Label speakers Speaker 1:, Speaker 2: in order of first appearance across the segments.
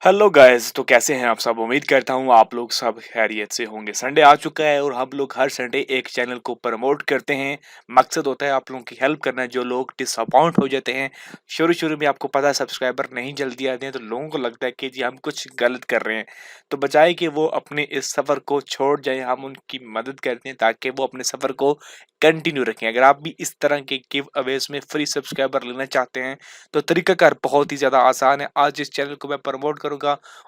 Speaker 1: Hello guys, तो कैसे हैं आप सब। उम्मीद करता हूँ आप लोग सब खैरियत से होंगे। संडे आ चुका है और हम लोग हर संडे एक चैनल को प्रमोट करते हैं। मकसद होता है आप लोगों की हेल्प करना, जो लोग डिसअपॉइंट हो जाते हैं। शुरू शुरू में आपको पता है सब्सक्राइबर नहीं जल्दी आते हैं, तो लोगों को लगता है कि जी हम कुछ गलत कर रहे हैं। तो बजाय कि वो अपने इस सफ़र को छोड़ जाए, हम उनकी मदद करते हैं ताकि वो अपने सफ़र को कंटिन्यू रखें। अगर आप भी इस तरह के गिव अवेज में फ्री सब्सक्राइबर लेना चाहते हैं तो तरीकाकार बहुत ही ज़्यादा आसान है। आज जिस चैनल को मैं प्रमोट करूँगा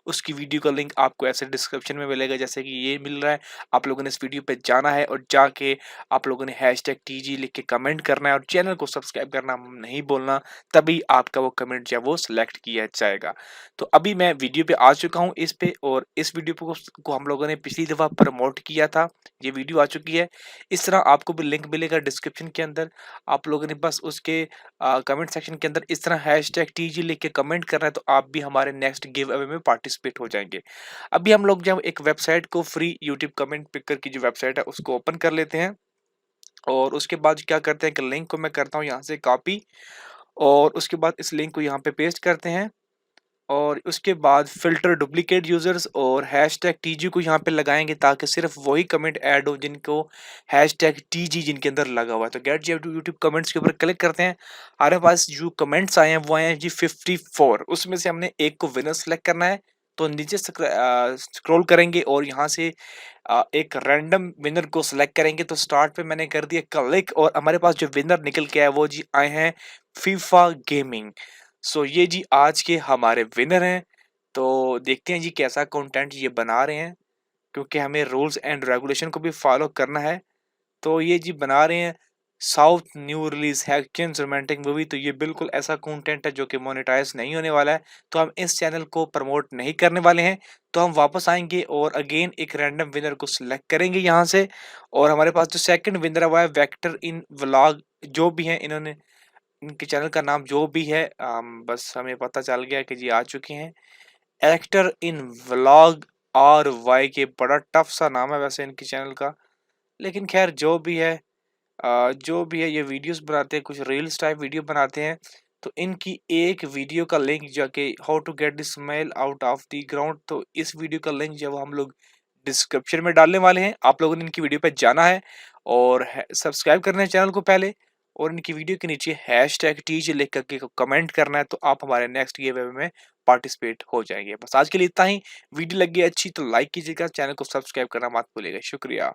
Speaker 1: उसकी वीडियो का लिंक आपको ऐसे डिस्क्रिप्शन में मिलेगा जैसे कि ये मिल रहा है। आप लोगों ने इस वीडियो पे जाना है और जाके आप लोगों ने हैशटैग टीजी लिख के कमेंट करना है और चैनल को सब्सक्राइब करना नहीं बोलना, तभी आपका वो कमेंट जो है वो सिलेक्ट किया जाएगा। तो अभी मैं वीडियो पे आ चुका हूँ इस पे, और इस वीडियो को हम लोगों ने पिछली दफ़ा प्रमोट किया था। ये वीडियो आ चुकी है। इस तरह आपको भी लिंक मिलेगा डिस्क्रिप्शन के अंदर। आप लोगों ने बस उसके कमेंट सेक्शन के अंदर इस तरह हैशटैग टीजी लिख के कमेंट करना है, तो आप भी हमारे नेक्स्ट गिव अवे में पार्टिसिपेट हो जाएंगे। अभी हम लोग जब एक वेबसाइट को फ्री यूट्यूब कमेंट पिकर की जो वेबसाइट है उसको ओपन कर लेते हैं, और उसके बाद क्या करते हैं कि लिंक को मैं करता हूँ यहाँ से कॉपी, और उसके बाद इस लिंक को यहाँ पे पेस्ट करते हैं। और उसके बाद फ़िल्टर डुप्लीकेट यूज़र्स और हैशटैग टीजी को यहाँ पे लगाएँगे ताकि सिर्फ़ वही कमेंट ऐड हो जिनको हैशटैग टीजी जिनके अंदर लगा हुआ है। तो गेट यूट्यूब कमेंट्स के ऊपर क्लिक करते हैं। हमारे पास जो कमेंट्स आए हैं वो आए हैं जी 54। उसमें से हमने एक को विनर सेलेक्ट करना है। तो नीचे स्क्रॉल करेंगे और यहाँ से एक रैंडम विनर को सेलेक्ट करेंगे। तो स्टार्ट पे मैंने कर दिया क्लिक, और हमारे पास जो विनर निकल के आया वो जी आए हैं फीफा गेमिंग। सो ये जी आज के हमारे विनर हैं। तो देखते हैं जी कैसा कंटेंट ये बना रहे हैं, क्योंकि हमें रूल्स एंड रेगुलेशन को भी फॉलो करना है। तो ये जी बना रहे हैं साउथ न्यू रिलीज हैक्चेंस रोमांटिक मूवी। तो ये बिल्कुल ऐसा कंटेंट है जो कि मोनेटाइज नहीं होने वाला है, तो हम इस चैनल को प्रमोट नहीं करने वाले हैं। तो हम वापस आएंगे और अगेन एक रैंडम विनर को सिलेक्ट करेंगे यहाँ से, और हमारे पास जो सेकंड विनर हुआ है वेक्टर इन व्लॉग। जो भी है इन्होंने, इनके चैनल का नाम जो भी है, बस हमें पता चल गया कि जी आ चुके हैं। एक्टर इन व्लॉग और वाई के, बड़ा टफ सा नाम है वैसे इनके चैनल का, लेकिन खैर जो भी है ये वीडियोस बनाते हैं, कुछ रील्स टाइप वीडियो बनाते हैं। तो इनकी एक वीडियो का लिंक जाके how to get the smell out of the ground, तो इस वीडियो का लिंक जो है वो हम लोग डिस्क्रिप्शन में डालने वाले हैं। आप लोगों ने इनकी वीडियो पे जाना है और सब्सक्राइब करना है चैनल को पहले, और इनकी वीडियो के नीचे हैशटैग टीजे लिख करके कमेंट करना है, तो आप हमारे नेक्स्ट गिव अवे में पार्टिसिपेट हो जाएंगे। बस आज के लिए इतना ही। वीडियो लगी अच्छी तो लाइक कीजिएगा, चैनल को सब्सक्राइब करना मत भूलिएगा। शुक्रिया।